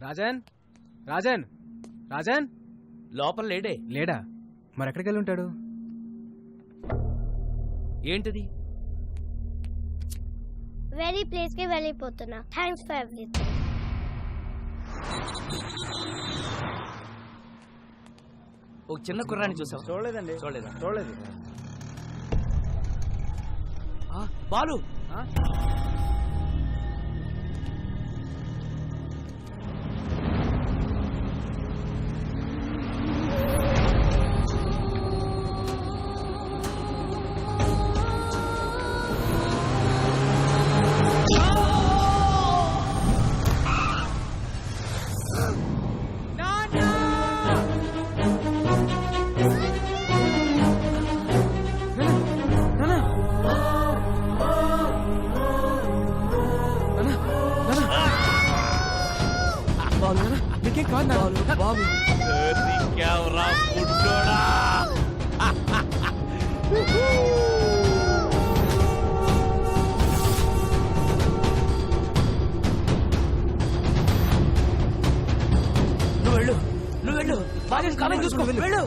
రాజన్ రాజన్ రాజన్ లోపల లేడే. లేడా? మరి ఎక్కడికి వెళ్ళి ఉంటాడు? ఏంటిది? వేరే ప్లేస్ కి వెళ్ళిపోతున్నా. Thanks for everything. ఒక చిన్న కుర్రాన్ని చూసావు? చూడలేదండి. చూడలేదు. బాలు. నీకేం కాదు బాబు. నువ్వు వెళ్ళు. బాగా కాలం చూసుకో. వెళ్ళు.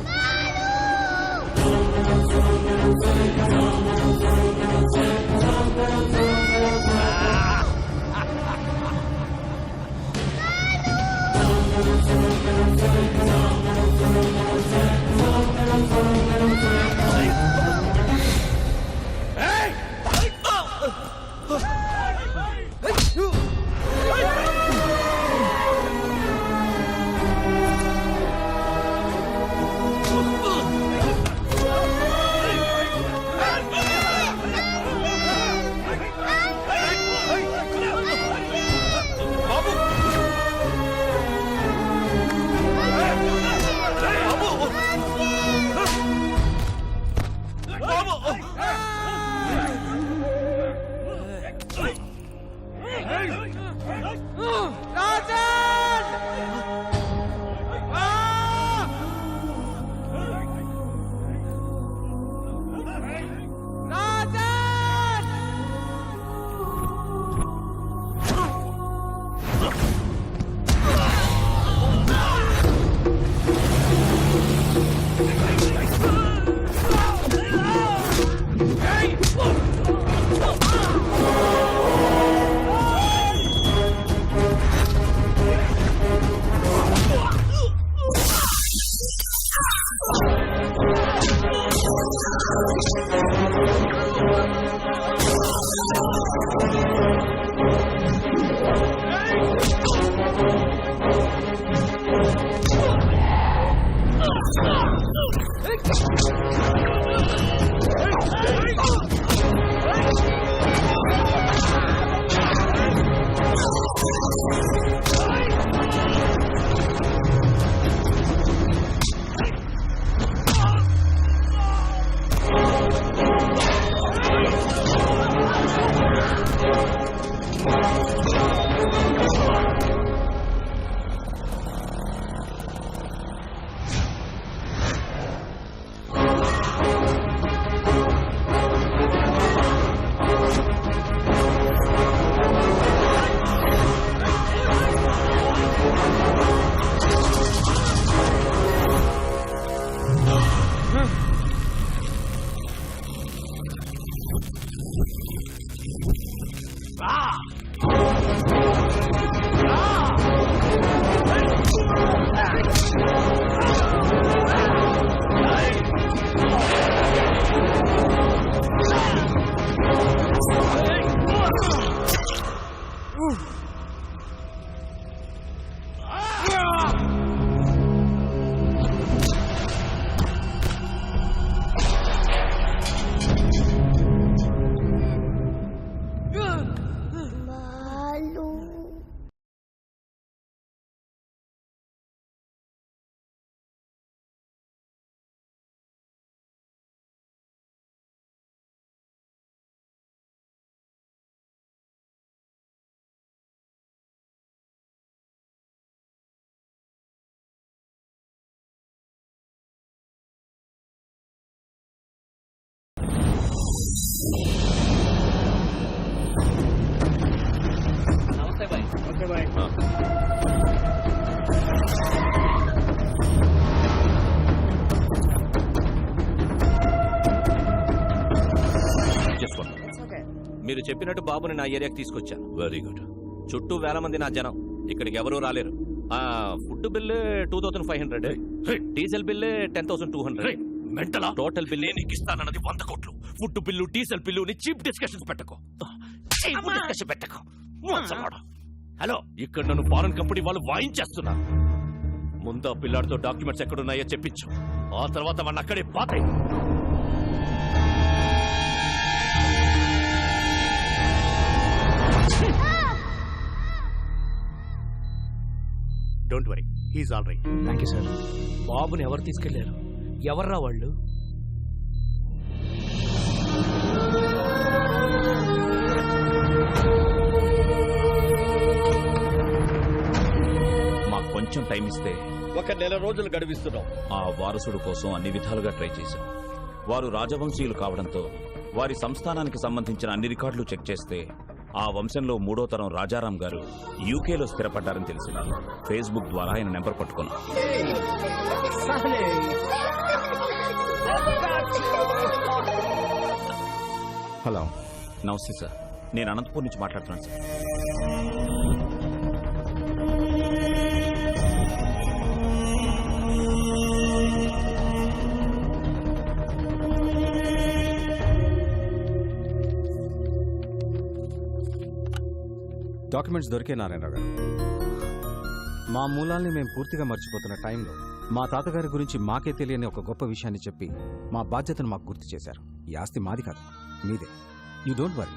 నమస్తే బాయ్. మీరు చెప్పినట్టు బాబుని నా ఏరియాకి తీసుకొచ్చాను. Very good. చుట్టూ వేల మంది నా జనం, ఇక్కడికి ఎవరూ రాలేరు. Food bill 2500, diesel bill 10,200. మెంటలా? టోటల్ బిల్లు నీకు ఇస్తానన్నది 100 కోట్లు. Food bill, diesel bill cheap discussions పెట్టకు. హలో, ఇక్కడ నన్ను ఫారెన్ కంపెనీ వాళ్ళు వాయించేస్తున్నారు. ముందు ఆ పిల్లాడితో డాక్యుమెంట్స్ ఎక్కడున్నాయో చెప్పించు. ఆ తర్వాత వాడిని అక్కడే పాతాయి. Don't worry, he's all right. Thank you sir. బాబుని ఎవరు తీసుకెళ్లారు? ఎవర్రా వాళ్ళు? మాకు కొంచెం టైం ఇస్తే 1 నెల రోజులు గడివిస్తున్నాం. ఆ వారసుడు కోసం అన్ని విధాలుగా ట్రై చేశాం. వారు రాజవంశీయులు కావడంతో వారి సంస్థానానికి సంబంధించిన అన్ని రికార్డులు చెక్ చేస్తే ఆ వంశంలో 3వ తరం రాజారాం గారు యూకేలో స్థిరపడ్డారని తెలిసింది. ఫేస్బుక్ ద్వారా ఆయన నెంబర్ పట్టుకున్నాం. హలో. నమస్తే సార్, నేను అనంతపూర్ నుంచి మాట్లాడుతున్నాను సార్. డాక్యుమెంట్స్ దొరికే నారాయణరావు గారు. మా మూలాల్ని మేము పూర్తిగా మర్చిపోతున్న టైంలో మా తాతగారి గురించి మాకే తెలియని ఒక గొప్ప విషయాన్ని చెప్పి మా బాధ్యతను మాకు గుర్తు చేశారు. ఈ ఆస్తి మాది కాదు, మీదే. యూ డోంట్ వరీ,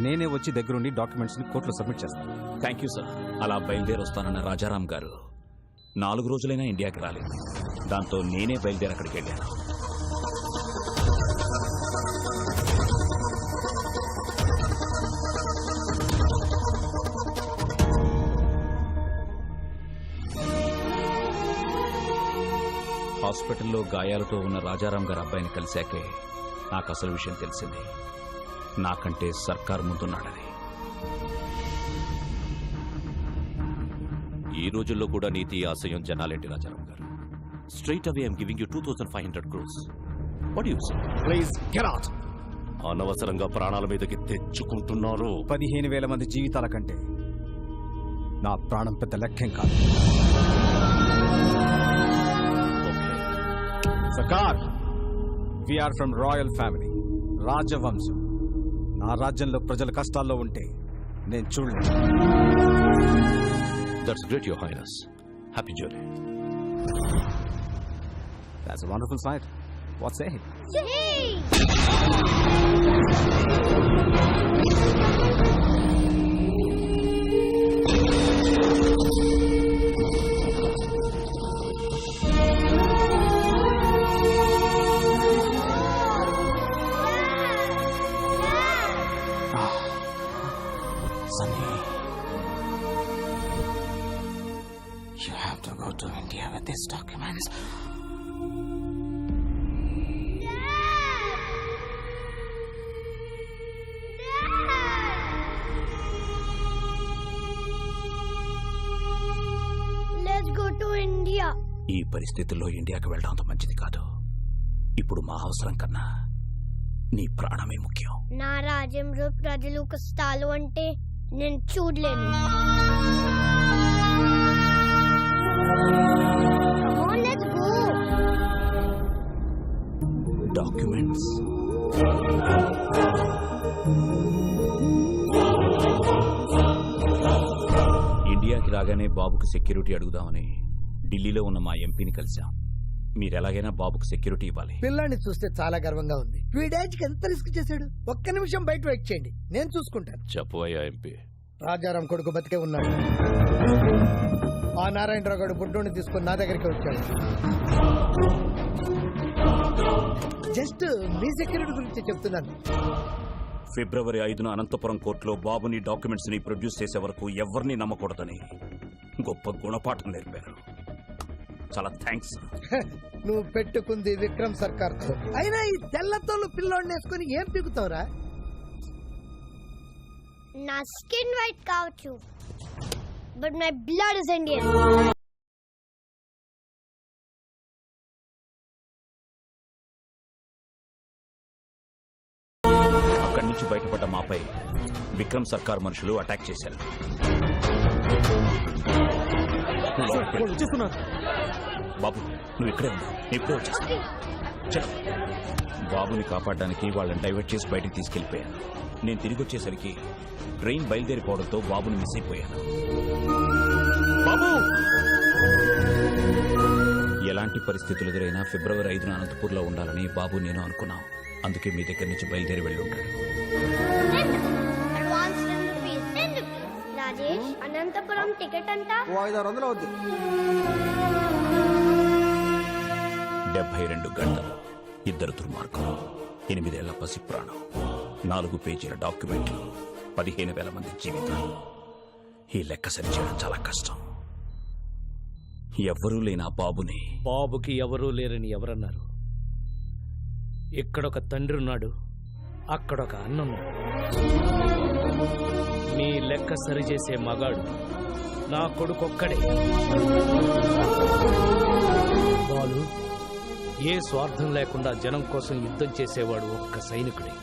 నేనే వచ్చి దగ్గరుండి డాక్యుమెంట్స్ని కోర్టులో సబ్మిట్ చేస్తాను. Thank you sir. అలా బయలుదేరి వస్తానన్న రాజారాం గారు 4 రోజులైనా ఇండియాకి రాలేదు. దాంతో నేనే బయలుదేరి అక్కడికి వెళ్ళాను. హాస్పిటల్లో గాయాలతో ఉన్న రాజారాం గారి అబ్బాయిని కలిశాకే నాకు అసలు విషయం తెలిసింది. నాకంటే సర్కార్ ముందున్నాడని. ఈ రోజుల్లో కూడా నీతి ఆశయం జనాలేంటి రాజారాం గారు? Straight away I'm giving you 2500 crores. What you say? Please get out. అనవసరంగా ప్రాణాల మీదకి తెచ్చుకుంటున్నారు. 15,000 మంది జీవితాల కంటే నా ప్రాణం పెద్ద లెక్కేం కాదు. సర్కార్, వీఆర్ ఫ్రమ్ రాయల్ ఫ్యామిలీ, రాజవంశం. నా రాజ్యంలో ప్రజల కష్టాల్లో ఉంటే నేను చూడలేదు. That's great your highness. Happy journey. That's a wonderful sight. What say? Sunny, you have to go to India with these documents. Let's go to India. ఈ పరిస్థితుల్లో ఇండియాకి వెళ్ళడం అంత మంచిది కాదు. ఇప్పుడు మా అవసరం కన్నా నీ ప్రాణమే ముఖ్యం. నా రాజ్యంలో ప్రజలు కష్టాలు అంటే నేను చూడలేను. Come on, let's go. Documents. ఇండియాకి రాగానే బాబుకి సెక్యూరిటీ అడుగుదామని ఢిల్లీలో ఉన్న మా ఎంపీని కలిశాం. మీరు ఎలాగైనా బాబుకు సెక్యూరిటీ ఇవ్వాలి. పిల్లాన్ని చూస్తే చాలా గర్వంగా ఉంది. వీడేజ్కి ఎంత రిస్క్ చేశాడు. ఒక్క నిమిషం బయట వెయిట్ చేయండి, నేను చూసుకుంటాను. చెప్పవయ్యా ఎంపీ. రాజారాం కొడుకు బతికే ఉన్నాడు. ఆ నారాయణరావు గారు బుడ్డోని తీసుకొని నా దగ్గరికి వచ్చాడు. జస్ట్ మీ సెక్యూరిటీ గురించి చెప్తున్నాను. ఫిబ్రవరి 5న అనంతపురం కోర్టులో బాబుని డాక్యుమెంట్స్ ని ప్రొడ్యూస్ చేసే వరకు ఎవరిని నమ్మకూడదని గొప్ప గుణపాఠం నేర్పారు. చాలా థ్యాంక్స్. నువ్వు పెట్టుకుంది విక్రమ్ సర్కార్ తో. అయినా ఈ తెల్లతోళ్ళు పిల్లోడిని వేసుకుని ఏం పీకుతావురా? నా స్కిన్ వైట్ కావచ్చు, but my blood is Indian. అక్కడి నుంచి బయటపడ్డ మాపై విక్రమ్ సర్కార్ మనుషులు అటాక్ చేశారు. బాబు నువ్వు ఇక్కడే ఉన్నావు, ఇప్పుడే వచ్చేస్తా. చలో. బాబుని కాపాడడానికి వాళ్ళని డైవర్ట్ చేసి బయటికి తీసుకెళ్లిపోయాను. నేను తిరిగి వచ్చేసరికి ట్రైన్ బయలుదేరిపోవడంతో బాబుని మిస్ అయిపోయాను. బాబు! ఎలాంటి పరిస్థితులు ఎదురైనా ఫిబ్రవరి 5న అనంతపూర్లో ఉండాలని బాబు నేను అనుకున్నాం. అందుకే మీ దగ్గర నుంచి బయలుదేరి వెళ్ళి ఉంటాడు. Advance 10 rupees. 10 rupees. Rajesh, Anantapur ticket అంతా 500 అవుద్ది. 72 గంటలు, 2 దుర్మార్గులు, 8 ఏళ్ల పసి ప్రాణం, 4 పేజీల డాక్యుమెంట్లు, 15,000 మంది జీవితాలు. ఈ లెక్క సరిచేయడం చాలా కష్టం. ఎవ్వరూ లేని ఆ బాబుని బాబుకి ఎవరూ లేరని ఎవరన్నారు? ఇక్కడొక తండ్రి ఉన్నాడు, అక్కడొక అన్నున్నాడు. మీ లెక్క సరిచేసే మగాడు నా కొడుకొక్కడే. బాలు ఏ స్వార్థం లేకుండా జనం కోసం యుద్ధం చేసేవాడు ఒక్క సైనికుడే.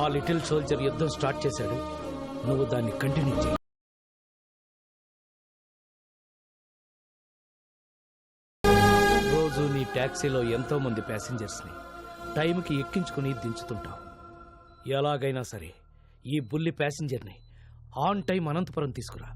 ఆ లిటిల్ సోల్జర్ యుద్ధం స్టార్ట్ చేశాడు, నువ్వు దాన్ని కంటిన్యూ చేయి. రోజు నీ ట్యాక్సీలో ఎంతో మంది ప్యాసింజర్స్ని టైంకి ఎక్కించుకుని దించుతుంటావు. ఎలాగైనా సరే ఈ బుల్లి ప్యాసింజర్ని ఆన్ టైం అనంతపురం తీసుకురా.